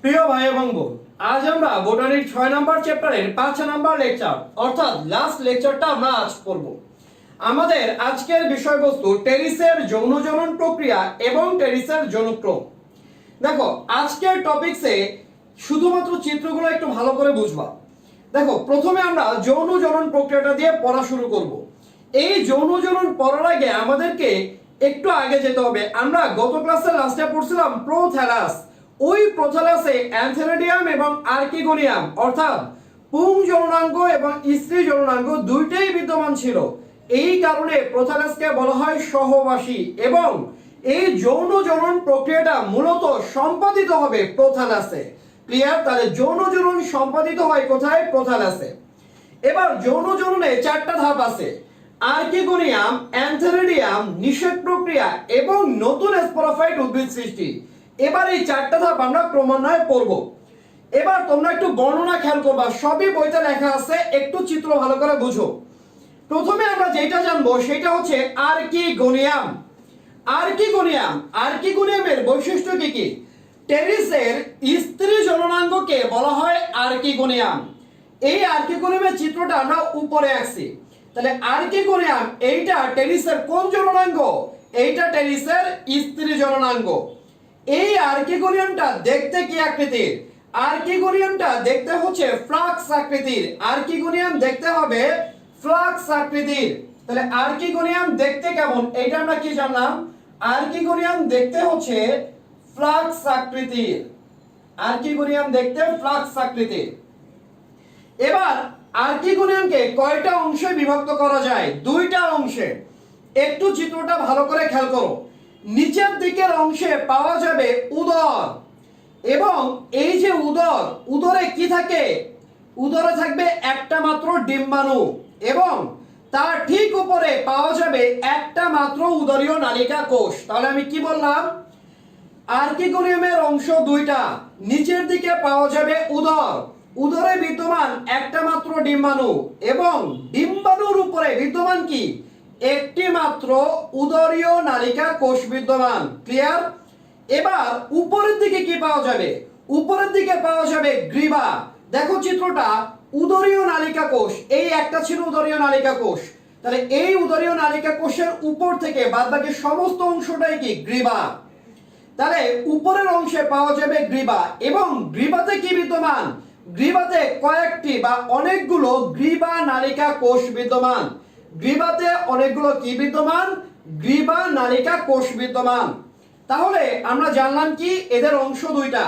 প্রিয় ভাই এবং বোন, আজ আমরা বোটানির 6 নম্বর চ্যাপ্টারের 5 নম্বর লেকচার অর্থাৎ লাস্ট লেকচারটা আমরা আজ করব। আমাদের আজকের বিষয়বস্তু টেরিসের যৌনজনন প্রক্রিয়া এবং টেরিসের যৌনক্রম। দেখো, আজকের টপিকসে শুধুমাত্র চিত্রগুলো একটু ভালো করে বুঝবা। দেখো, প্রথমে আমরা যৌনজনন প্রক্রিয়াটা দিয়ে পড়া শুরু করব। এই যৌনজনন পড়ার আগে আমাদেরকে একটু আগে যেতে হবে। আমরা গত ক্লাসের লাস্টে পড়ছিলাম প্রোথ্যালাস। ওই প্রোথ্যালাসে অ্যানথেরিডিয়াম এবং আর্কিগোনিয়াম অর্থাৎ পুং যৌনাঙ্গ এবং স্ত্রী যৌনাঙ্গ দুইটাই বিদ্যমান ছিল। এই কারণে প্রোথ্যালাসকে বলা হয় সহবাসী এবং এই যৌনজনন প্রক্রিয়াটা মূলত সম্পাদিত হবে প্রোথ্যালাসে। ক্লিয়ার? তাহলে যৌনজনন সম্পাদিত হয় কোথায়? প্রোথ্যালাসে। এবার যৌনজননে 4টা ধাপ আছে: আর্কিগোনিয়াম, অ্যানথেরিডিয়াম, নিষেক প্রক্রিয়া এবং নতুন স্পোরোফাইট উদ্ভিদ সৃষ্টি। এবার এই 4টা ধাপ আমরা ক্রমান্বয়ে পড়ব। এবার তোমরা একটু বর্ণনা খেয়াল করবা, সবই বইতে লেখা আছে, একটু চিত্র ভালো করে বুঝো। প্রথমে আমরা যেটা জানবো সেটা হচ্ছে আর্কিগোনিয়াম। আর্কিগোনিয়ামের বৈশিষ্ট্য কি কি? টেরিসের স্ত্রী যৌনাঙ্গকে বলা হয় আর্কিগোনিয়াম। এই আর্কিগোনিয়ামের চিত্রটা আমরা উপরে আঁকছি। তাহলে আর্কিগোনিয়াম এইটা টেরিসের কোন যৌনাঙ্গ? এইটা টেরিসের স্ত্রী যৌনাঙ্গ। এই আর্কিগোনিয়ামটা দেখতে কি আকৃতির? আর্কিগোনিয়ামটা দেখতে হচ্ছে ফ্লাক্স আকৃতির। আর্কিগোনিয়াম দেখতে হবে ফ্লাক্স আকৃতির। তাহলে আর্কিগোনিয়াম দেখতে কেমন? এইটা আমরা কি জানলাম? আর্কিগোনিয়াম দেখতে হচ্ছে ফ্লাক্স আকৃতির। আর্কিগোনিয়াম দেখতে ফ্লাক্স আকৃতির। এবার আর্কিগোনিয়ামকে কয়টা অংশে বিভক্ত করা যায়? 2টা অংশে। একটু চিত্রটা ভালো করে খেয়াল করো। নিচের দিকের অংশে পাওয়া যাবে উদর এবং এই যে উদরে কি থাকে? উদরে থাকবে একটা মাত্র ডিম্বাণু এবং তার ঠিক উপরে পাওয়া যাবে একটা মাত্র উদরীয় নালিকা কোষ। তাহলে আমি কি বললাম? আর্কিগোনিয়ামের অংশ 2টা। নিচের দিকে পাওয়া যাবে উদরে বিদ্যমান একটা মাত্র ডিম্বাণু এবং ডিম্বাণুর উপরে বিদ্যমান কি? একটি মাত্র উদরীয় নালিকা কোষ বিদ্যমান। ক্লিয়ার? এবার উপরের দিকে কি পাওয়া যাবে? উপরের দিকে পাওয়া যাবে গ্রীবা। দেখো চিত্রটা, উদরীয় নালিকা কোষ, এই একটা ছিল উদরীয় নালিকা কোষ। তাহলে এই উদরীয় নালিকা কোষের উপর থেকে বাদবাকি সমস্ত অংশটাই কি? গ্রীবা। তাহলে উপরের অংশে পাওয়া যাবে গ্রীবা এবং গ্রীবাতে কি বিদ্যমান? গ্রীবাতে কয়েকটি বা অনেকগুলো গ্রীবা নালিকা কোষ বিদ্যমান। গ্রীবাতে অনেকগুলো কি বিদ্যমান? গ্রীবা নালিকা কোষ বিদ্যমান। তাহলে আমরা জানলাম কি? এদের অংশ 2টা।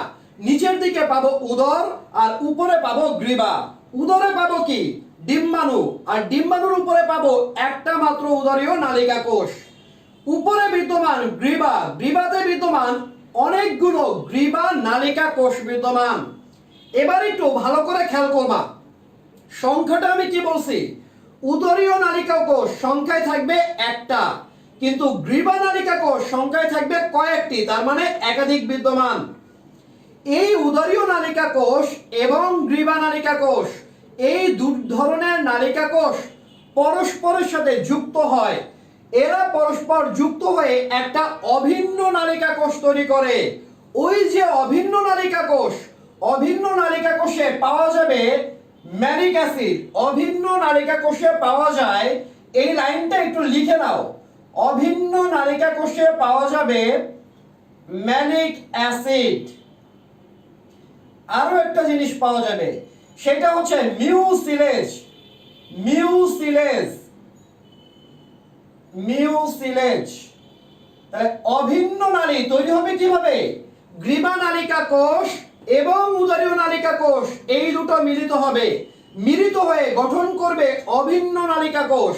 নিচের দিকে পাবো উদর আর উপরে পাবো গ্রীবা। উদরে পাবো কি? ডিম্বাণু আর ডিম্বাণুর উপরে পাবো একটা মাত্র উদরীয় নালিকা কোষ। উপরে বিদ্যমান গ্রীবাতে বিদ্যমান অনেকগুলো গ্রীবা নালিকা কোষ বিদ্যমান। এবার একটু ভালো করে খেয়াল করবা, সংখ্যাটা আমি কি বলছি? উদরীয় নালিকা কোষ সংখ্যায় থাকবে একটা, কিন্তু গ্রীবা নালিকা কোষ সংখ্যায় থাকবে কয়েকটি, তার মানে একাধিক বিদ্যমান। এই উদরীয় নালিকা কোষ এবং গ্রীবা নালিকা কোষ, এই দুই ধরনের নালিকা কোষ পরস্পরের সাথে যুক্ত হয়। এরা পরস্পর যুক্ত হয়ে একটা অভিন্ন নালিকা কোষ তৈরি করে। ওই যে অভিন্ন নালিকা কোষে পাওয়া যাবে ম্যালিক অ্যাসিড। অভিন্ন নালিকা কোষে পাওয়া যায়, এই লাইনটা একটু লিখে নাও, অভিন্ন নালিকা কোষে পাওয়া যাবে ম্যালিক অ্যাসিড। আরো একটা জিনিস পাওয়া যাবে, সেটা হচ্ছে মিউসিলেজ। তাহলে অভিন্ন নালী তৈরি হবে কিভাবে? গ্রীবা নালিকা কোষ এবং উদরীয় নালিকা কোষ এই দুটো মিলিত হয়ে গঠন করবে অভিন্ন নালিকা কোষ।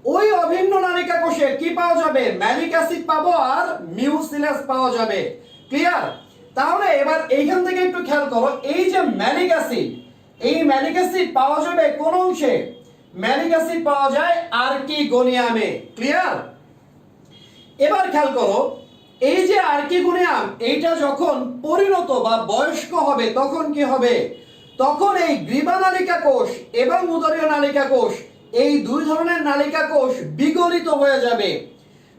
ওই অভিন্ন নালিকা কোষে কি পাওয়া যাবে? ম্যালিক অ্যাসিড পাবো আর মিউসিলেজ পাওয়া যাবে। ক্লিয়ার? তাহলে এবার এইখান থেকে একটু খেয়াল করো, এই যে ম্যালিক অ্যাসিড, এই ম্যালিক অ্যাসিড পাওয়া যাবে কোন অংশে? ম্যালিক অ্যাসিড পাওয়া যায় আর্কিগোনিয়ামে। ক্লিয়ার? এবার খেয়াল করো, এই যে আর্কিগোনিয়াম এইটা যখন পরিণত বা বয়স্ক হবে তখন কি হবে? তখন এই গ্রীবা নালিকা কোষ এবং উদরীয় নালিকা কোষ, এই দুই ধরনের নালিকা কোষ বিগলিত হয়ে যাবে।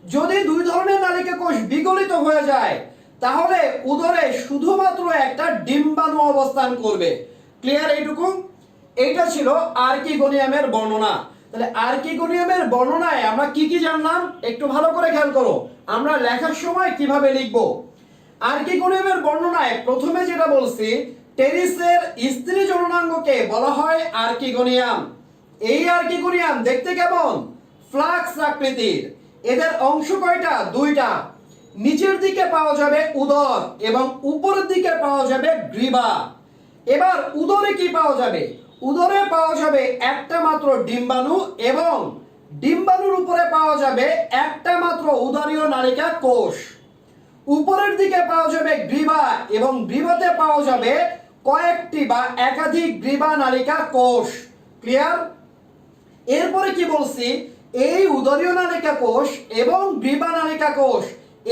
যদি দুই ধরনের নালিকা কোষ বিগলিত হয়ে যায়, তাহলে উদরে শুধুমাত্র একটা ডিম্বাণু অবস্থান করবে। ক্লিয়ার এইটুকু? এইটা ছিল আর্কিগোনিয়ামের বর্ণনা। তাহলে আর্কিগোনিয়ামের বর্ণনায় আমরা কি কি জানলাম একটু ভালো করে খেয়াল করো। আমরা লেখার সময় কিভাবে লিখব। আর্কিগোনিয়ামের বর্ণনায় প্রথমে যেটা বলছি, টেরিসের স্ত্রী জননাঙ্গকে বলা হয় আর্কিগোনিয়াম। এই আর্কিগোনিয়াম দেখতে কেমন? ফ্লাক্স আকৃতির। এদের অংশ কয়টা? দুইটা। নিচের দিকে পাওয়া যাবে উদর এবং উপরের দিকে পাওয়া যাবে গ্রীবা। এবার উদরে কি পাওয়া যাবে? উদরে পাওয়া যাবে একটা মাত্র ডিম্বাণু এবং ডিম্বাণুর উপরে পাওয়া যাবে একটা মাত্র উদরীয় নালিকা কোষ। উপরের দিকে পাওয়া যাবে গ্রীবা এবং গ্রীবাতে পাওয়া যাবে কয়েকটি বা একাধিক গ্রীবা নালিকা কোষ। ক্লিয়ার? এরপরে কি বলছি, এই উদরীয় নালিকা কোষ এবং গ্রীবা নালিকা কোষ,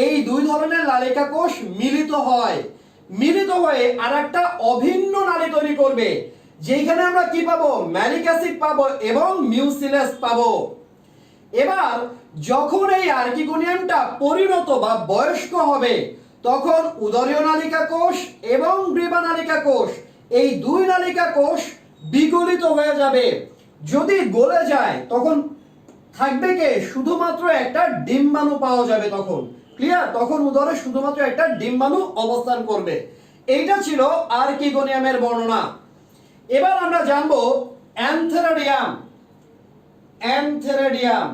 এই দুই ধরনের নালিকা কোষ মিলিত হয়। মিলিত হয়ে আরেকটা অভিন্ন নালী তৈরি করবে, যেখানে আমরা কি পাবো? ম্যালিক অ্যাসিড পাবো এবং মিউসিলাস পাবো। এবার যখন এই আর্কিগোনিয়ামটা পরিণত বা বয়স্ক হবে, তখন উদরীয় নালিকা কোষ এবং গ্রীবা নালিকা কোষ, এই দুই নালিকা কোষ বিগলিত হয়ে যাবে। যদি গলে যায় তখন থাকবে কে? শুধুমাত্র একটা ডিম্বাণু পাওয়া যাবে তখন। ক্লিয়ার? তখন উদরে শুধুমাত্র একটা ডিম্বাণু অবস্থান করবে। এইটা ছিল আর্কিগোনিয়ামের বর্ণনা। এবার আমরা জানবো অ্যানথেরিডিয়াম। Antheridium,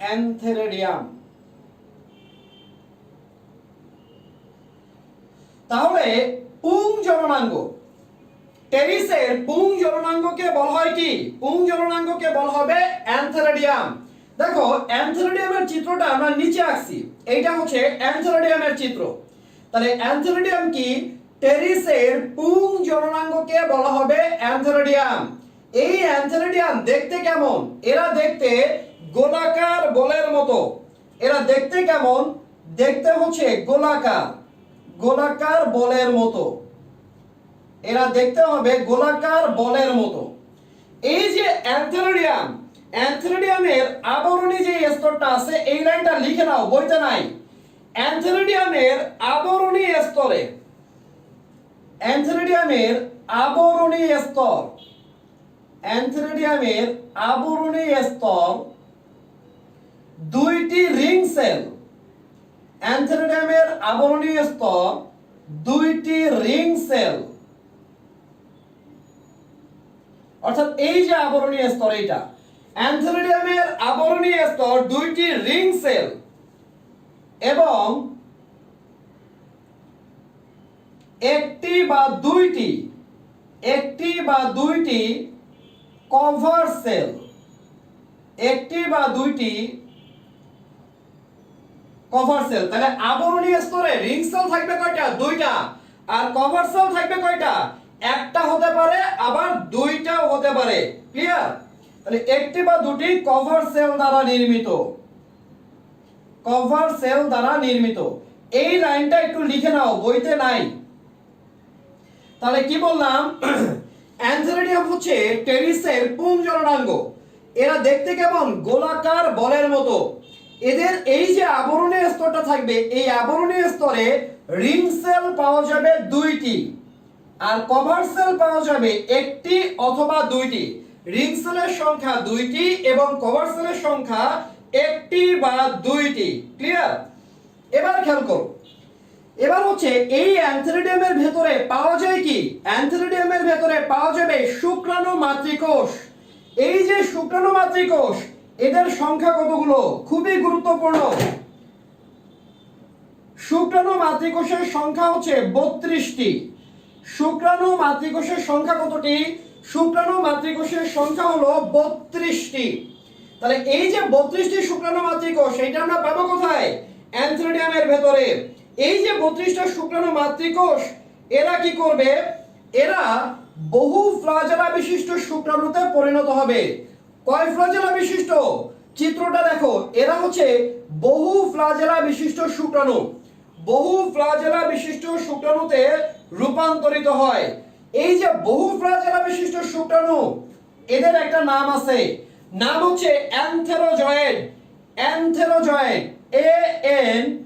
antheridium. তাহলে পুং জননাঙ্গ, টেরিসের পুং জননাঙ্গকে বলা হয় কি? পুং জননাঙ্গকে বলা হবে অ্যানথেরিডিয়াম। দেখো অ্যানথেরিডিয়ামের চিত্রটা আমরা নিচে আঁকছি, এইটা হচ্ছে অ্যানথেরিডিয়ামের চিত্র। তাহলে অ্যানথেরিডিয়াম কি? টেরিসের পুং জননাঙ্গকে বলা হবে অ্যানথেরিডিয়াম। এই অ্যানথেরিডিয়াম দেখতে কেমন? এরা দেখতে গোলাকার বলের মতো। এরা দেখতে কেমন? দেখতে হচ্ছে গোলাকার, গোলাকার বলের মতো। এরা দেখতে হবে গোলাকার বলের মতো। এই যে অ্যানথেরিডিয়াম, অ্যানথেরিডিয়ামের আবরণী যে স্তরটা আছে, এই লাইনটা লিখে নাও, বইতে নাই। অ্যানথেরিডিয়ামের আবরণী স্তরে, অ্যানথেরিডিয়ামের আবরণী স্তর, অ্যানথেরিডিয়ামের আবরণী স্তর দুইটি রিং সেল। অ্যানথেরিডিয়ামের আবরণী স্তর দুইটি রিং সেল। অর্থাৎ এই যে আবরণী স্তর, এইটা অ্যানথেরিডিয়ামের আবরণী স্তর দুইটি রিং সেল এবং একটি বা দুইটি কভার সেল। একটি বা দুইটি কভার সেল। তাহলে আবরণী স্তরে রিং সেল থাকবে কয়টা? দুইটা। আর কভার সেল থাকবে কয়টা? একটা হতে পারে আবার দুইটাও হতে পারে। ক্লিয়ার? তাহলে একটি বা দুটি কভার সেল দ্বারা নির্মিত, কভার সেল দ্বারা নির্মিত। এই লাইনটা একটু লিখে নাও, বইতে নাই। তাহলে কি বললাম? অ্যানথেরিডিয়াম হচ্ছে টেরিসের পুং জননাঙ্গ। এরা দেখতে কেমন? গোলাকার বলের মতো। এদের এই যে আবরণী স্তরটা থাকবে, এই আবরণী স্তরে রিং সেল পাওয়া যাবে দুইটি আর কভার সেল পাওয়া যাবে একটি অথবা দুইটি। রিং সেলের সংখ্যা দুইটি এবং কভার সেলের সংখ্যা একটি বা দুইটি। ক্লিয়ার? এবার খেয়াল করো, এবার হচ্ছে এই অ্যানথেরিডিয়ামের ভেতরে পাওয়া যায় কি? অ্যানথেরিডিয়ামের ভেতরে পাওয়া যাবে শুক্রাণু মাতৃকোষ। এই যে শুক্রাণু মাতৃকোষ, এদের সংখ্যা কতগুলো? খুবই গুরুত্বপূর্ণ। শুক্রাণু মাতৃকোষের সংখ্যা হচ্ছে 32টি। শুক্রাণু মাতৃকোষের সংখ্যা কতটি? শুক্রাণু মাতৃকোষের সংখ্যা হলো 32টি। তাহলে এই যে 32টি শুক্রাণু মাতৃকোষ, এটা আমরা পাবো কোথায়? অ্যানথেরিডিয়ামের ভেতরে। এই যে 32টা শুক্রাণু মাতৃকোষ, এরা কি করবে? এরা বহু ফ্লাজেলা বিশিষ্ট শুক্রাণুতে পরিণত হবে। কয় ফ্লাজেলা বিশিষ্ট? চিত্রটা দেখো, এরা হচ্ছে বহু ফ্লাজেলা বিশিষ্ট শুক্রাণু। বহু ফ্লাজেলা বিশিষ্ট শুক্রাণুতে রূপান্তরিত হয়। এই যে বহু ফ্লাজেলা বিশিষ্ট শুক্রাণু, এদের একটা নাম আছে, নাম হচ্ছে অ্যানথেরোজয়েড। অ্যানথেরোজয়েড। ANTHEROZOID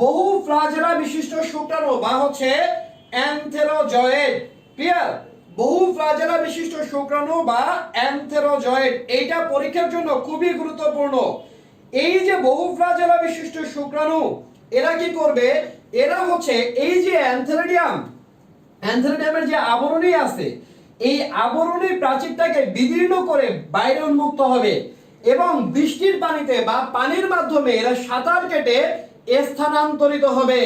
বহু ফ্লাজেলা বিশিষ্ট শুক্রাণু বা হচ্ছে অ্যানথেরোজয়েড। ক্লিয়ার? বহু ফ্লাজেলা বিশিষ্ট শুক্রাণু বা অ্যানথেরোজয়েড, এইটা পরীক্ষার জন্য খুবই গুরুত্বপূর্ণ। এই যে বহু ফ্লাজেলা বিশিষ্ট শুক্রাণু এরা কি করবে, এরা হচ্ছে এই যে অ্যানথেরিডিয়ামের যে আবরণী আছে এই আবরণী প্রাচীরটাকে বিদীর্ণ করে বাইরে উন্মুক্ত হবে এবং বৃষ্টির পানিতে বা পানির মাধ্যমে এরা সাঁতার কেটে স্থানান্তরিত হবে।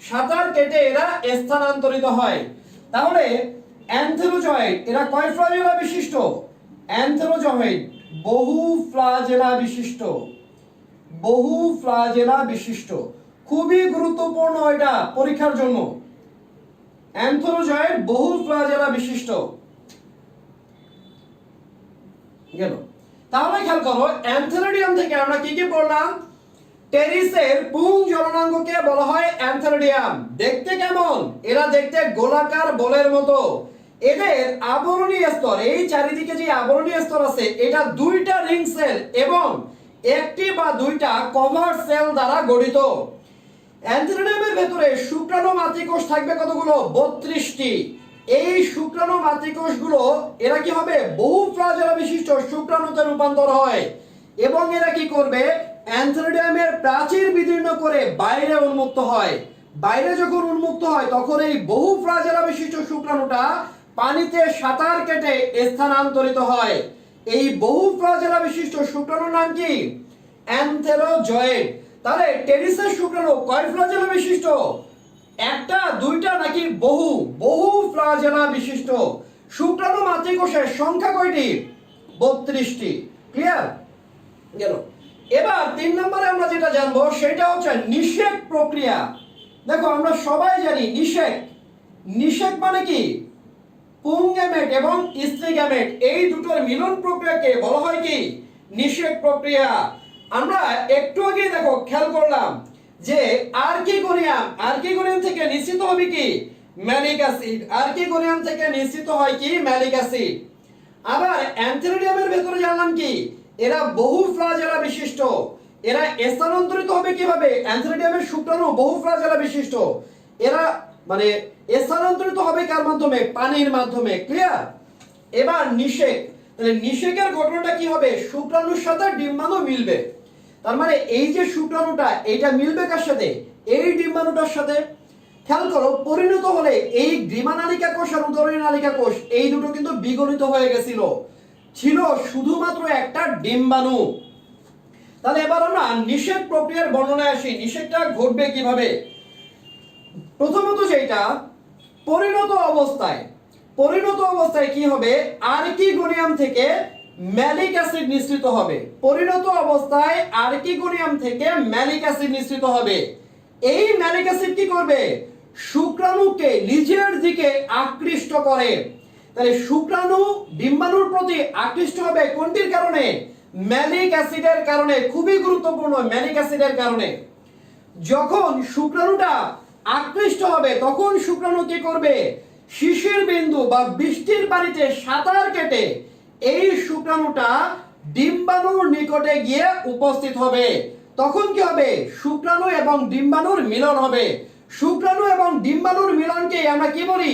সাঁতার কেটে এরা স্থানান্তরিত হয়। তাহলে অ্যানথেরোজয়েড এরা কয় ফ্লাজেলা বিশিষ্ট? অ্যানথেরোজয়েড বহু ফ্লাজেলা বিশিষ্ট। বহু ফ্লাজেলা বিশিষ্ট, খুবই গুরুত্বপূর্ণ এটা পরীক্ষার জন্য। অ্যানথেরোজয়েড বহু ফ্লাজেলা বিশিষ্ট গেল। তাহলে খেয়াল করো, অ্যানথেরিডিয়াম থেকে আমরা কি কি পড়লাম? টেরিসের পুং জলনাঙ্গকে বলা হয় অ্যানথেরিডিয়াম। দেখতে কেমন? এরা দেখতে গোলাকার বলের মতো। এদের আবরণী স্তর, এই চারিদিকে যে আবরণী স্তর আছে এটা দুইটা রিং সেল এবং একটি বা দুইটা কভার সেল দ্বারা গঠিত। অ্যানথেরিডিয়ামের ভেতরে শুক্রাণু মাতৃকোষ থাকবে কতগুলো? 32টি। এই শুক্রাণু মাতৃকোষগুলো এরা কি হবে? বহু ফ্লাজেলা বিশিষ্ট শুক্রাণুতে রূপান্তর হয় এবং এরা কি করবে? অ্যানথেরিডিয়ামের প্রাচীর বিদীর্ণ করে বাইরে উন্মুক্ত হয়। বাইরে যখন উন্মুক্ত হয় তখন এই বহু ফ্লাজেলা বিশিষ্ট শুক্রাণুটা পানিতে সাঁতার কেটে স্থানান্তরিত হয়। এই বহু ফ্লাজেলা বিশিষ্ট শুক্রাণুর নাম কি? অ্যানথেরোজয়েড। তাহলে টেরিসের শুক্রাণু কয় ফ্লাজেলা বিশিষ্ট? একটা, দুইটা নাকি বহু? বহু ফ্লাজেলা বিশিষ্ট। শুক্রাণু মাতৃকোষের সংখ্যা কয়টি? 32টি। ক্লিয়ার? গেল। এবার 3 নম্বরে আমরা যেটা জানবো সেটা হচ্ছে নিষেক প্রক্রিয়া। দেখো আমরা সবাই জানি নিষেক। নিষেক মানে কি? পুং গ্যামেট এবং স্ত্রী গ্যামেট এই দুটোর মিলন প্রক্রিয়াকে বলা হয় কি? নিষেক প্রক্রিয়া। আমরা একটু আগে দেখো খেয়াল করলাম যে আর্কিগোনিয়াম থেকে নিঃসৃত হবে কি? Malic acid. আর্কিগোনিয়াম থেকে নিঃসৃত হয় কি? Malic acid. আবার অ্যানথেরিডিয়ামের ভেতরে জানলাম কি? এরা বহু ফ্লাজেলা বিশিষ্ট। এরা স্থানান্তরিত হবে কিভাবে? অ্যানথেরিডিয়ামের শুক্রাণু বহু ফ্লাজেলা বিশিষ্ট। এরা মানে স্থানান্তরিত হবে কার মাধ্যমে? পানির মাধ্যমে। ক্লিয়ার? এবার নিষেক। তাহলে নিষেকের ঘটনাটা কি হবে? শুক্রাণুর সাথে ডিম্বাণু মিলবে। তার মানে এই যে শুক্রাণুটা এটা মিলবে কার সাথে? এই ডিম্বাণুটার সাথে। খেয়াল করো, পরিণত হলে এই গ্রীমানালিকা কোষ আর উদরী নালিকা কোষ এই দুটো কিন্তু বিগলিত হয়ে গেছিল, ছিল শুধুমাত্র একটা ডিম্বাণু। তাহলে এবার আমরা নিষেক প্রক্রিয়ার বর্ণনায় আসি। নিষেকটা ঘটবে কিভাবে? প্রথমত যেটা পরিণত অবস্থায় কি হবে? আর্কিগোনিয়াম থেকে ম্যালিক অ্যাসিড নিঃসৃত হবে। পরিণত অবস্থায় আর্কিগোনিয়াম থেকে ম্যালিক অ্যাসিড নিঃসৃত হবে। এই ম্যালিক অ্যাসিড কি করবে? শুক্রাণুকে নিজের দিকে আকৃষ্ট করে। তাহলে শুক্রাণু ডিম্বাণুর প্রতি আকৃষ্ট হবে কোনটির কারণে? ম্যালিক অ্যাসিডের কারণে। খুবই গুরুত্বপূর্ণ, ম্যালিক অ্যাসিডের কারণে। যখন শুক্রাণুটা আকৃষ্ট হবে তখন শুক্রাণু কি করবে? শিশির বিন্দু বা বৃষ্টির পানিতে সাঁতার কেটে এই শুক্রাণুটা ডিম্বাণুর নিকটে গিয়ে উপস্থিত হবে। তখন কি হবে? শুক্রাণু এবং ডিম্বাণুর মিলন হবে। শুক্রাণু এবং ডিম্বাণুর মিলনকে আমরা কি বলি?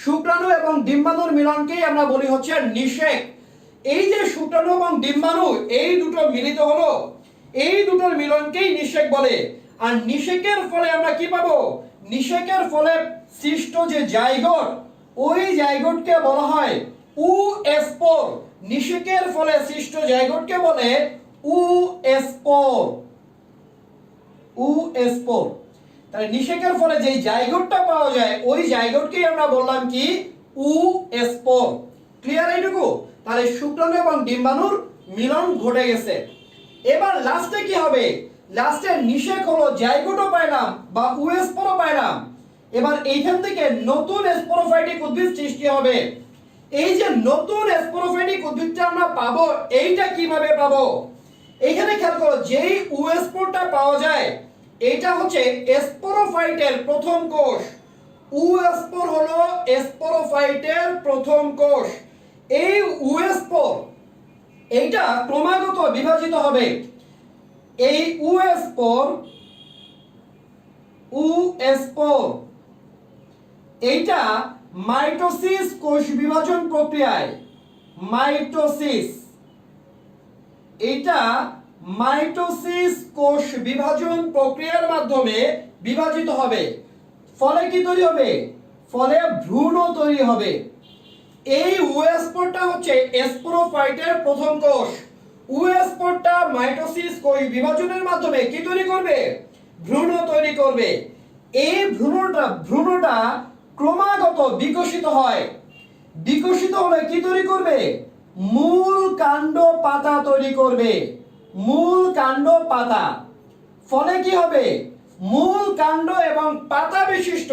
শুক্রাণু এবং ডিম্বাণুর মিলনকেই আমরা বলি হচ্ছে নিষেক। এই যে শুক্রাণু এবং ডিম্বাণু এই দুটো মিলিত হলো, এই দুটোর মিলনকেই নিষেক বলে। আর নিষেকের ফলে আমরা কি পাবো? নিষেকের ফলে সৃষ্ট যে জাইগোট, ওই জাইগোটকে বলা হয় উস্পোর। নিষেকের ফলে সৃষ্ট জাইগোটকে বলে উস্পোর। তাহলে নিষেকের ফলে যে জাইগোটটা পাওয়া যায় ওই জাইগোটকেই আমরা বললাম কি? উস্পোর। ক্লিয়ার এইটুকু? তাহলে শুক্রাণু এবং ডিম্বাণুর মিলন ঘটে গেছে। এবার লাস্টে কি হবে? লাস্টে নিষেক হলো, জাইগোটও পাইলাম বা উস্পোরও পাইলাম। এবার এইখান থেকে নতুন স্পোরোফাইটিক উদ্ভিদ সৃষ্টি হবে। এই যে নতুন স্পোরোফাইটিক উদ্ভিদটা আমরা পাবো, এইটা কিভাবে পাবো? এইখানে খেয়াল করো, যেই উস্পোরটা পাওয়া যায় এটা হচ্ছে স্পোরোফাইটের প্রথম কোষ। উস্পোর হলো স্পোরোফাইটের প্রথম কোষ। এই ওএস4 এইটা ক্রমাগত বিভাজিত হবে। এই ওএস4 এইটা মাইটোসিস কোষ বিভাজন প্রক্রিয়ায় মাইটোসিস কোষ বিভাজন প্রক্রিয়ার মাধ্যমে বিভাজিত হবে। ফলে কি তৈরি হবে? ফলে ভ্রূণ তৈরি হবে। এই ওএস4টা হচ্ছে স্পোরোফাইটের প্রথম কোষ। ওএস4টা মাইটোসিস কোষ বিভাজনের মাধ্যমে কি তৈরি করবে? ভ্রূণ তৈরি করবে। এই ভ্রূণটা ক্রমাগত বিকশিত হয়। বিকশিত হলে কি তৈরি করবে? মূল কাণ্ড পাতা তৈরি করবে। মূল কাণ্ড পাতা। ফলে কি হবে? মূল কাণ্ড এবং পাতা বিশিষ্ট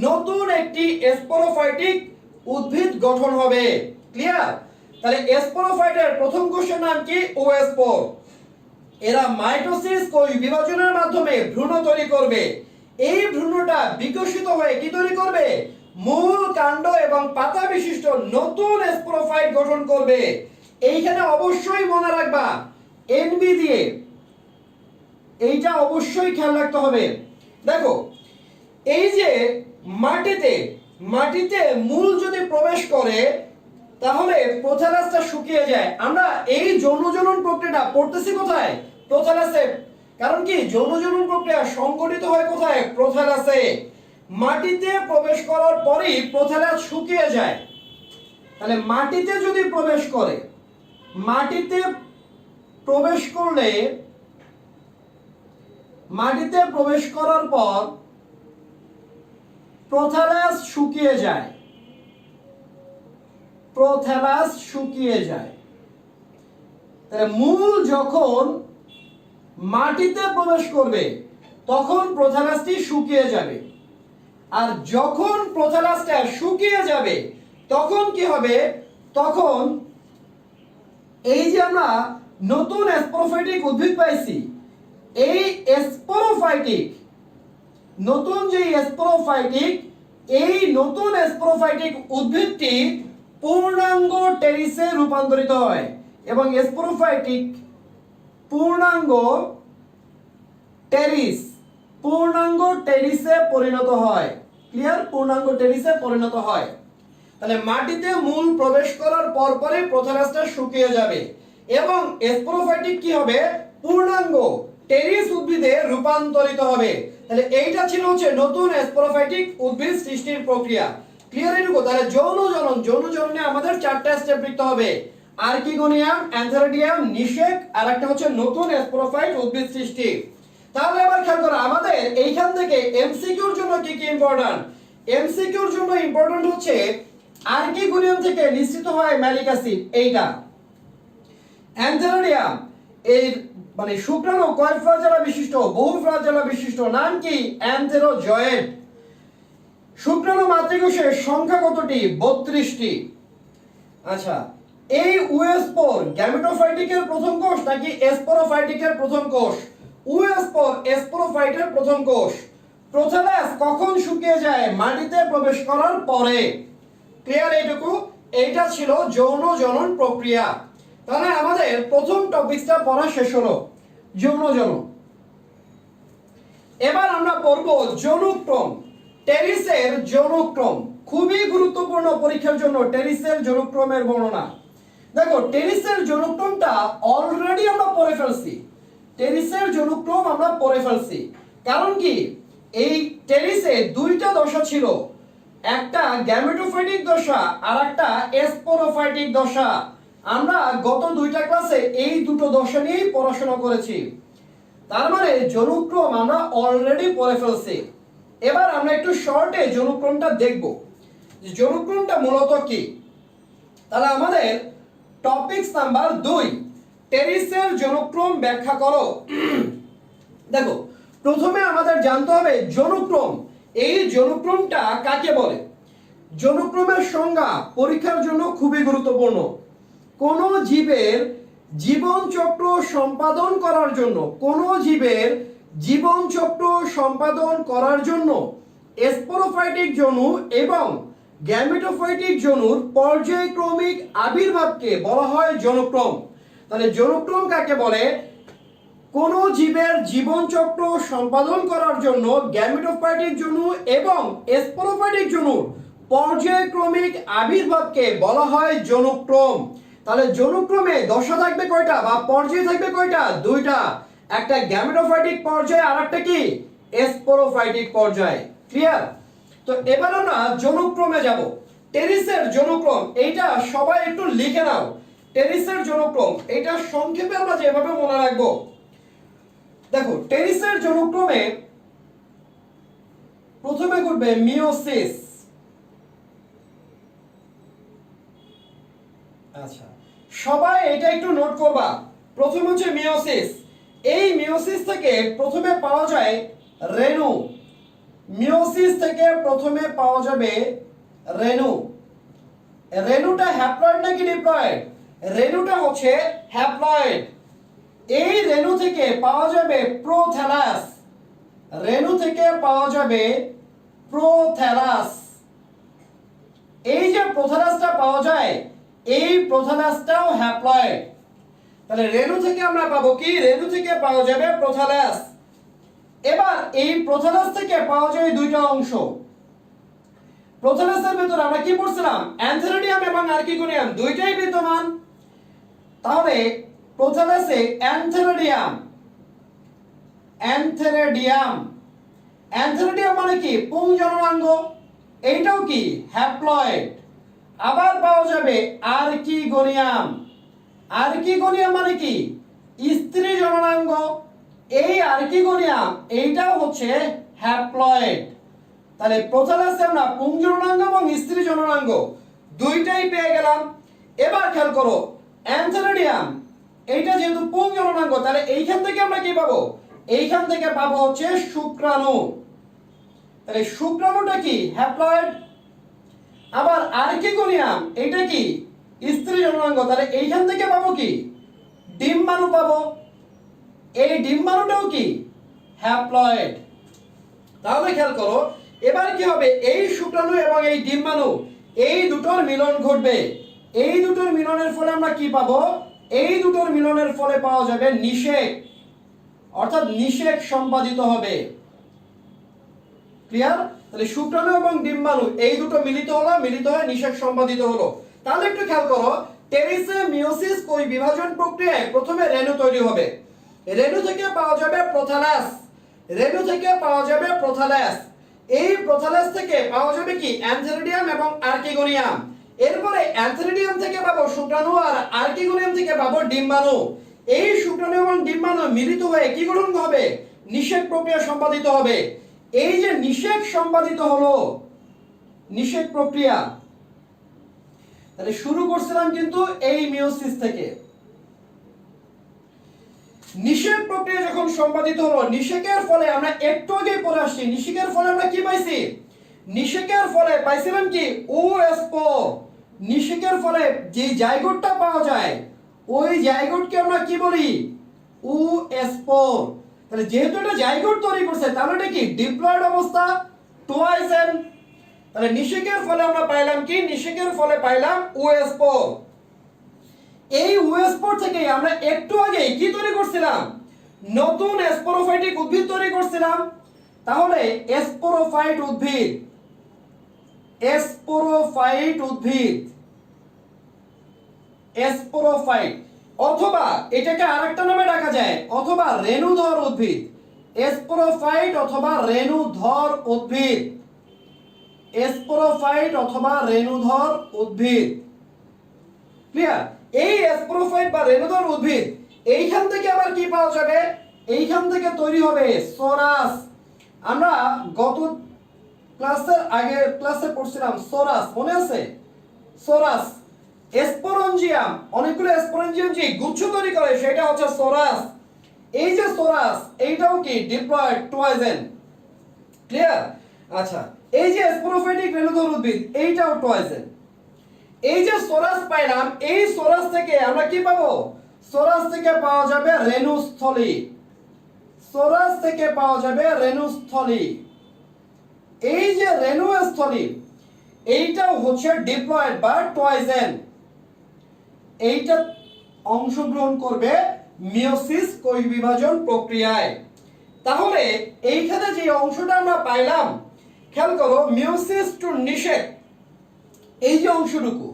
নতুন একটি স্পোরোফাইটিক উদ্ভিদ গঠন হবে। ক্লিয়ার? তাহলে স্পোরোফাইটের প্রথম কোষের নাম কি? ওএস4। এরা মাইটোসিস কোষ বিভাজনের মাধ্যমে ভ্রূণ তৈরি করবে। এই ভ্রূণটা বিকশিত হয়ে কি তৈরি করবে? মূল কাণ্ড এবং পাতা বিশিষ্ট নতুন স্পোরোফাইট গঠন করবে। এইখানে অবশ্যই মনে রাখবা এনবি দিয়ে, এইটা অবশ্যই খেয়াল রাখতে হবে। দেখো, এই যে মাটিতে মূল যদি প্রবেশ করে তাহলে প্রোথালাসটা শুকিয়ে যায়। আমরা এই যৌনজনন প্রক্রিয়াটা পড়তেছি কোথায়? প্রোথালাসে। কারণ কি? যৌনজনন প্রক্রিয়া সংঘটিত হয় কোথায়? প্রোথালাসে। মাটিতে প্রবেশ করার পরেই প্রোথালাস শুকিয়ে যায়। তাহলে মাটিতে যদি প্রবেশ করে, মাটিতে প্রবেশ করার পর প্রোথালাস শুকিয়ে যায়। তাহলে মূল যখন মাটিতে প্রবেশ করবে তখন প্রোথালাসটি শুকিয়ে যাবে। আর যখন প্রোথালাসটা শুকিয়ে যাবে তখন কি হবে? তখন এই যে আমরা নতুন স্পোরোফাইটিক উদ্ভিদ পাইছি, এই নতুন স্পোরোফাইটিক উদ্ভিদটি পূর্ণাঙ্গ টেরিসে রূপান্তরিত হয় এবং স্পোরোফাইটিক পূর্ণাঙ্গ টেরিসে পরিণত হয়। ক্লিয়ার? পূর্ণাঙ্গ টেরিসে পরিণত হয়। তাহলে মাটিতে মূল প্রবেশ করার পরপরই প্রোথালাসটা শুকিয়ে যাবে এবং স্পোরোফাইটিক কি হবে? পূর্ণাঙ্গ টেরিস উদ্ভিদে রূপান্তরিত হবে। তাহলে এইটা ছিল হচ্ছে নতুন স্পোরোফাইটিক উদ্ভিদ সৃষ্টির প্রক্রিয়া। ক্লিয়ার এটুকু? তাহলে যৌনজননে আমাদের 4টা স্টেপ লিখতে হবে। আর্কিগোনিয়াম, অ্যান্থেরিডিয়াম, নিষেক, আর একটা হচ্ছে নতুন স্পোরোফাইট উদ্ভিদ সৃষ্টি। তাহলে এবার খেয়াল করো, আমাদের এইখান থেকে এমসিকিউর জন্য কি কি ইম্পর্টেন্ট? এমসিকিউর জন্য ইম্পর্টেন্ট হচ্ছে আর্কিগোনিয়াম থেকে নিঃসৃত হয় ম্যালিক অ্যাসিড, এইটা। অ্যান্থেরিডিয়াম এর মানে শুক্রাণু কয় ফ্লাজেলা বিশিষ্ট? বহু ফ্লাজেলা বিশিষ্ট। নাম কি? অ্যান্থেরোজয়েড। শুক্রাণু মাতৃকোষের সংখ্যা কতটি? 32টি। আচ্ছা, এই ওএস4 গ্যামেটোফাইটিকের প্রথম কোষ নাকি স্পোরোফাইটিকের প্রথম কোষ? ওএস4 স্পোরোফাইটের প্রথম কোষ। প্রোথালাস কখন শুকিয়ে যায়? মাটিতে প্রবেশ করার পরে। ক্লিয়ার এইটুকু? এইটা ছিল যৌনজনন প্রক্রিয়া। তাহলে আমাদের প্রথম টপিকটা পড়া শেষ হলো, যৌনজনন। এবার আমরা পড়ব যৌনক্রম। টেরিসের যৌনক্রম খুবই গুরুত্বপূর্ণ পরীক্ষার জন্য। টেরিসের যৌনক্রমের বর্ণনা। দেখো, টেরিসের যৌনক্রমটা অলরেডি আমরা পড়ে ফেলছি। কারণ কি? এই টেরিসে 2টা দশা ছিল, একটা গ্যামেটোফাইটিক দশা আর একটা স্পোরোফাইটিক দশা। আমরা গত 2টা ক্লাসে এই দুটো দশা নিয়েই পড়াশোনা করেছি। তার মানে যৌনক্রম আমরা অলরেডি পড়ে ফেলছি। এবার আমরা একটু শর্টে যৌনক্রমটা দেখব যে যৌনক্রমটা মূলত কি। তাহলে আমাদের টপিকস নাম্বার 2, টেরিসের যৌনক্রম ব্যাখ্যা করো। দেখো, প্রথমে আমাদের জানতে হবে যৌনক্রম। এই যৌনক্রমটা কাকে বলে? যৌনক্রমের সংজ্ঞা পরীক্ষার জন্য খুবই গুরুত্বপূর্ণ। কোন জীবের জীবনচক্র সম্পাদন করার জন্য স্পোরোফাইটিক যৌন এবং গ্যামেটোফাইটিক জনুর পর্যায়ক্রমিক আবির্ভাবকে বলা হয় যৌনক্রম। তাহলে যৌনক্রম কাকে বলে? কোন জীবের জীবনচক্র সম্পাদন করার জন্য গ্যামেটোফাইটিক জনু এবং স্পোরোফাইটিক জনুর পর্যায়ক্রমিক আবির্ভাবকে বলা হয় যৌনক্রম। তাহলে যৌনক্রমে দশা থাকবে কয়টা বা পর্যায় থাকবে কয়টা? দুইটা, একটা গ্যামেটোফাইটিক পর্যায় আর একটা কি স্পোরোফাইটিক পর্যায়। ক্লিয়ার? তো এবার আমরা যৌনক্রমে যাব। টেরিসের যৌনক্রম এইটা সবাই একটু লিখে নাও। টেরিসের যৌনক্রম এটা সংক্ষেপে আমরা যেভাবে মনে রাখবো, দেখো টেরিসের যৌনক্রমে প্রথমে ঘটবে মিওসিস। আচ্ছা, সবাই এটা একটু নোট করবা। প্রথম হচ্ছে মিওসিস। এই মিওসিস থেকে প্রথমে পাওয়া যায় রেণু। মিওসিস থেকে প্রথমে পাওয়া যাবে রেণু। রেণুটা হ্যাপ্লয়েড নাকি ডিপ্লয়েড? রেণুটা হচ্ছে হ্যাপ্লয়েড। এই রেণু থেকে পাওয়া যাবে প্রোথ্যালাস। রেণু থেকে পাওয়া যাবে প্রোথ্যালাস। এই যে প্রোথ্যালাসটা পাওয়া যায়, এই প্রোথ্যালাসটাও হ্যাপ্লয়েড। তাহলে রেণু থেকে আমরা পাবো কি? রেণু থেকে পাওয়া যাবে প্রোথ্যালাস। এবার এই প্রোথ্যালাস থেকে পাওয়া যায় দুইটা অংশ। প্রোথ্যালাসের ভিতরে আমরা কি পড়ছিলাম? অ্যানথেরিডিয়াম এবং আর্কিগোনিয়াম দুইটাই বিদ্যমান। তাহলে প্রোথ্যালাসে অ্যানথেরিডিয়াম, অ্যানথেরিডিয়াম, অ্যানথেরিডিয়াম মানে কি? পুংজননাঙ্গ। এইটাও কি? হ্যাপ্লয়েড। আবার পাওয়া যাবে আর্কিগোনিয়াম। আর্কিগোনিয়াম মানে কি? স্ত্রী জননাঙ্গ। এই আর্কিগোনিয়াম এইটাও হচ্ছে হ্যাপ্লয়েড। তাহলে প্রোথ্যালাসে আমরা পুংজননাঙ্গ এবং স্ত্রী জননাঙ্গ দুইটাই পেয়ে গেলাম। এবার খেয়াল করো, অ্যানথেরিডিয়াম এইটা যেহেতু পুংজননাঙ্গ, তাহলে এইখান থেকে আমরা কি পাবো? এইখান থেকে পাবো হচ্ছে শুক্রাণু। তাহলে শুক্রাণুটা কি? হ্যাপ্লয়েড। আবার আর্কিগোনিয়াম এটা কি? স্ত্রী জননাঙ্গ। তাহলে এইখান থেকে পাবো কি? ডিম্বাণু পাবো। এই ডিম্বাণুটাও কি? হ্যাপ্লয়েড। তাহলে খেয়াল করো, এবার কি হবে? এই শুক্রাণু এবং এই ডিম্বাণু এই দুটোর মিলন ঘটবে। এই দুটোর মিলনের ফলে আমরা কি পাবো? এই দুটোর মিলনের ফলে পাওয়া যাবে নিষেক, অর্থাৎ নিষেক সম্পাদিত হবে। ক্লিয়ার? তাহলে শুক্রাণু এবং ডিম্বাণু এই দুটো মিলিত হলো, মিলিত হয়ে নিষেক সম্পাদিত হলো। তাহলে একটু খেয়াল করো, টেরিসে মিওসিস কোই বিভাজন প্রক্রিয়ায় প্রথমে রেণু তৈরি হবে। রেণু থেকে পাওয়া যাবে প্রোথ্যালাস। রেণু থেকে পাওয়া যাবে প্রোথ্যালাস। এই প্রোথ্যালাস থেকে পাওয়া যাবে কি? অ্যানথেরিডিয়াম এবং আর্কিগোনিয়াম। এরপরে অ্যানথেরিডিয়াম থেকে পাবো শুক্রাণু আর আর্কিগোনিয়াম থেকে পাবো ডিম্বাণু। এই শুক্রাণু এবং ডিম্বাণু মিলিত হয়ে কি গঠন হবে? নিষেক প্রক্রিয়া সম্পাদিত হবে। এই যে নিষেক সম্পাদিত হলো, নিষেক প্রক্রিয়া, তাহলে শুরু করছিলাম কিন্তু এই মিওসিস থেকে। নিষেক প্রক্রিয়া যখন সম্পাদিত হলো, নিষেকের ফলে আমরা একটু আগে পড়ে আসছি, নিষেকের ফলে আমরা কি পাইছি? নিষেকের ফলে পাইছিলাম কি? ওএসপোর। নিষেকের ফলে যে জাইগোটটা পাওয়া যায়, ওই জাইগোটকে আমরা কি বলি? ওএসপোর। তাহলে যেহেতু এটা জাইগোট তৈরি করছে, তাহলে এটা কি? ডিপ্লয়েড অবস্থা, টুয়াইজেন। তাহলে নিষেকের ফলে আমরা পাইলাম কি? নিষেকের ফলে পাইলাম ওএসপোর। এই ওএসপোর থেকে আমরা একটু আগে কি তৈরি করছিলাম? নতুন স্পোরোফাইটিক উদ্ভিদ তৈরি করছিলাম। তাহলে স্পোরোফাইট উদ্ভিদ, স্পোরোফাইট উদ্ভিদ, স্পোরোফাইট, অথবা এটাকে আরেকটা নামে ডাকা যায়, অথবা রেণুধর উদ্ভিদ। স্পোরোফাইট অথবা রেণুধর উদ্ভিদ, স্পোরোফাইট অথবা রেণুধর উদ্ভিদ। ক্লিয়ার? এই স্পোরোফাইট বা রেণুধর উদ্ভিদ এইখান থেকে আবার কি পাওয়া যাবে? এইখান থেকে তৈরি হবে সোরাস। আমরা গত ক্লাসের আগের ক্লাসে পড়ছিলাম সোরাস, মনে আছে? সোরাস, স্পোরঞ্জিয়াম, অনেকগুলো স্পোরঞ্জিয়াম যে গুচ্ছ তৈরি করে সেটা হচ্ছে সোরাস। এই যে সোরাস এইটাও কি? ডিপ্লয়েড, টুয়াইজেন। ক্লিয়ার? আচ্ছা, এই যে স্পোরোফাইটিক রেণুধর উদ্ভিদ এইটাও টুয়াইজেন। এই যে সোরাস পাইলাম, এই সোরাস থেকে আমরা কি পাবো? সোরাস থেকে পাওয়া যাবে রেণুস্থলী। সোরাস থেকে পাওয়া যাবে রেণুস্থলী। এই যে রেণুস্থলী, এইটাও হচ্ছে ডিপ্লয়েড বা টয়েজেন, এইটা অংশগ্রহণ করবে মিওসিস কোষ বিভাজন প্রক্রিয়ায়। তাহলে এইখানে যে অংশটা আমরা পাইলাম, খেয়াল করো, মিওসিস টু নিষেক, এই যে অংশটুকু,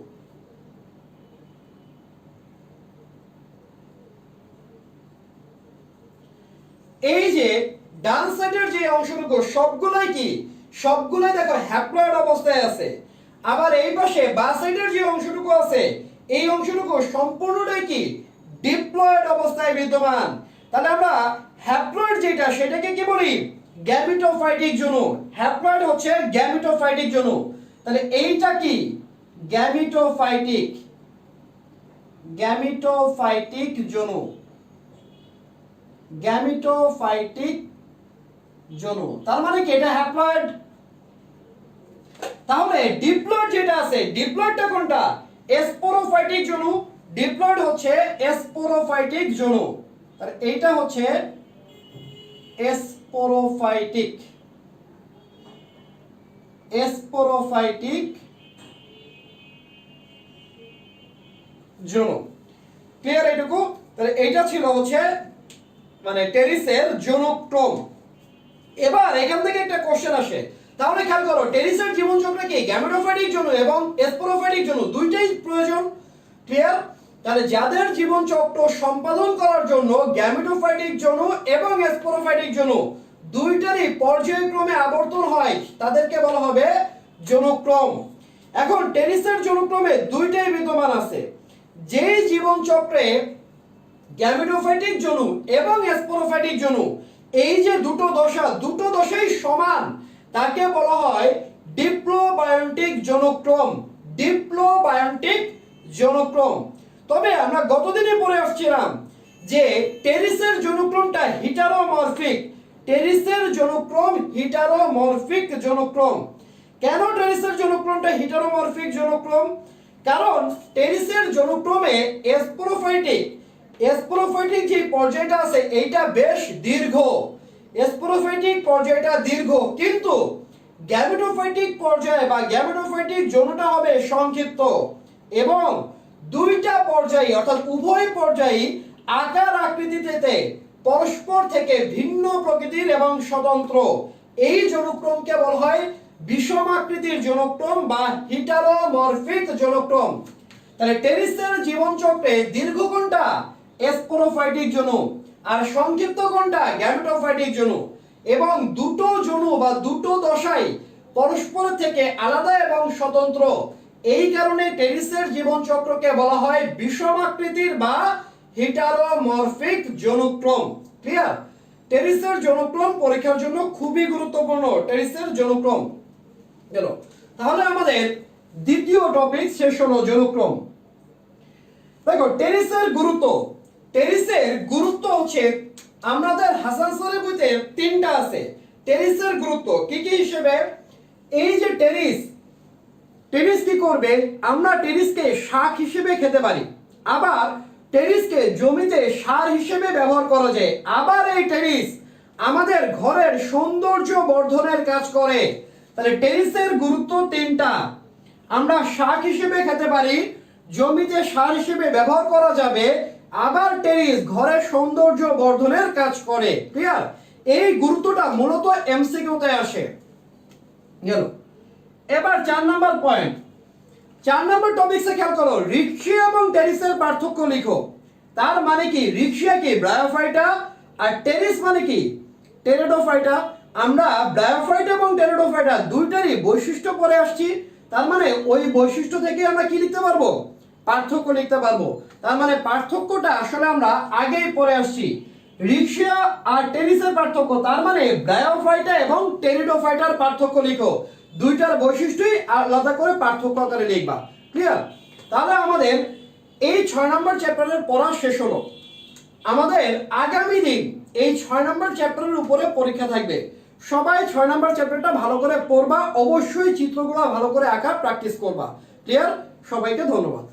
এই যে ডান সাইডের যে অংশটুকু সবগুলাই কি, সবগুলাই দেখো হ্যাপ্লয়েড অবস্থায় আছে। আবার এই পাশে বাঁ সাইডের যে অংশটুকু আছে, এই অংশটুকু সম্পূর্ণটাই কি ডিপ্লয়েড অবস্থায় বিদ্যমান। তাহলে আমরা হ্যাপ্লয়েড যেটা সেটাকে কি বলি, গ্যামিটোফাইটিক যৌন। হ্যাপ্লয়েড হচ্ছে গ্যামিটোফাইটিক যৌন। তাহলে এইটা কি গ্যামিটোফাইটিক, গ্যামিটোফাইটিক যৌন, গ্যামিটোফাইটিক যৌন। তার মানে কি এটা হ্যাপ্লয়েড। তাহলে ডিপ্লয়েড যেটা আছে, ডিপ্লয়েডটা কোনটা, স্পোরোফাইটিক যৌন। ডিপ্লয়েড হচ্ছে স্পোরোফাইটিক যৌন। তাহলে এইটা হচ্ছে স্পোরোফাইটিক, স্পোরোফাইটিক যৌন। ক্লিয়ার এইটুকু? তাহলে এইটা ছিল হচ্ছে মানে টেরিসের যৌনক্রম। এবার এখান থেকে একটা কোশ্চেন আসে, তাহলে খেয়াল করো টেরিসের জীবনচক্রে কি গ্যামেটোফাইটিক যৌন এবং স্পোরোফাইটিক যৌন দুইটাই প্রয়োজন। ক্লিয়ার? তাহলে যাদের জীবনচক্র সম্পাদন করার জন্য গ্যামেটোফাইটিক যৌন এবং স্পোরোফাইটিক যৌন দুইটারই পর্যায়ক্রমে আবর্তন হয় তাদেরকে বলা হবে যৌনক্রম। এখন টেরিসের যৌনক্রমে দুইটাই বিদ্যমান আছে। যেই জীবনচক্রে গ্যামেটোফাইটিক যৌন এবং স্পোরোফাইটিক যৌন, এই যে দুটো দশা, দুটো দশাই সমান, তাকে বলা হয় ডিপ্লোবায়োন্টিক যৌনক্রম, ডিপ্লোবায়োন্টিক যৌনক্রম। তবে আমরা গতদিনে পড়ে আসছিলাম যে টেরিসের যৌনক্রমটা হিটারোমরফিক, টেরিসের যৌনক্রম হিটারোমরফিক যৌনক্রম। কেন টেরিসের যৌনক্রমটা হিটারোমরফিক যৌনক্রম? কারণ টেরিসের যৌনক্রমে স্পোরোফাইটিক, স্পোরোফাইটিক যে পর্যায়টা আছে এইটা বেশ দীর্ঘ, স্পোরোফাইটিক পর্যায়টা দীর্ঘ, কিন্তু গ্যামেটোফাইটিক পর্যায় বা গ্যামেটোফাইটিক যৌনটা হবে সংক্ষিপ্ত। এবং দুইটা পর্যায় অর্থাৎ উভয় পর্যায়ই আকার আকৃতিতে পরস্পর থেকে ভিন্ন প্রকৃতির এবং স্বতন্ত্র। এই যৌনক্রমকে বলা হয় বিষম আকৃতির যৌনক্রম বা হিটারোমরফিক যৌনক্রম। তাহলে টেরিসের জীবনচক্রে দীর্ঘ কোনটা, স্পোরোফাইটিক যৌন, আর সংক্ষিপ্ত কোনটা, গ্যামেটোফাইটিক যৌন। এবং দুটো যৌন বা দুটো দশাই পরস্পর থেকে আলাদা এবং স্বতন্ত্র। এই কারণে টেরিসের জীবনচক্রকে বলা হয় বিষম আকৃতির বা হিটারোমরফিক যৌনক্রম। ক্লিয়ার? টেরিসের যৌনক্রম পরীক্ষার জন্য খুবই গুরুত্বপূর্ণ, টেরিসের যৌনক্রম গেল। তাহলে আমাদের দ্বিতীয় টপিক শেষ হলো যৌনক্রম। দেখো টেরিসের গুরুত্ব, টেরিসের গুরুত্ব হচ্ছে আমাদের হাসান স্যারের বইতে তিনটা আছে টেরিসের গুরুত্ব। কি কি হিসেবে? এই যে টেরিস, টেরিস কি করবে, আমরা টেরিসকে শাক হিসেবে খেতে পারি, আবার টেরিসকে জমিতে সার হিসেবে ব্যবহার করা যায়, আবার এই টেরিস আমাদের ঘরের সৌন্দর্য বর্ধনের কাজ করে। তাহলে টেরিসের গুরুত্ব তিনটা, আমরা শাক হিসেবে খেতে পারি, জমিতে সার হিসেবে ব্যবহার করা যাবে, আবার টেরিস ঘরের সৌন্দর্য বর্ধনের কাজ করে। ক্লিয়ার? এই গুরুত্বটা মূলত এমসিকিউতে আসে। গেল। এবার 4 নাম্বার পয়েন্ট, 4 নাম্বার টপিকসে খেয়াল করো, রিক্সিয়া এবং টেরিসের পার্থক্য লিখো। তার মানে কি, রিক্সিয়া কি ব্রায়োফাইটা, আর টেরিস মানে কি টেরিডোফাইটা। আমরা ব্রায়োফাইটা এবং টেরিডোফাইটা দুইটারই বৈশিষ্ট্য পড়ে আসছি, তার মানে ওই বৈশিষ্ট্য থেকে আমরা কি লিখতে পারবো, পার্থক্য লিখতে পারবো। তার মানে পার্থক্যটা আসলে আমরা আগেই পড়ে আসছি। রিক্সিয়া আর টেরিসের পার্থক্য, তার মানে ব্রায়োফাইটা এবং টেরিডোফাইটার পার্থক্য লিখো। দুইটার বৈশিষ্ট্যই আলাদা করে পার্থক্য আকারে লিখবা। ক্লিয়ার? তাহলে আমাদের এই 6 নম্বর চ্যাপ্টারের পড়া শেষ হলো। আমাদের আগামী দিন এই 6 নম্বর চ্যাপ্টারের উপরে পরীক্ষা থাকবে। সবাই 6 নম্বর চ্যাপ্টারটা ভালো করে পড়বা, অবশ্যই চিত্রগুলো ভালো করে আঁকা প্র্যাকটিস করবা। ক্লিয়ার? সবাইকে ধন্যবাদ।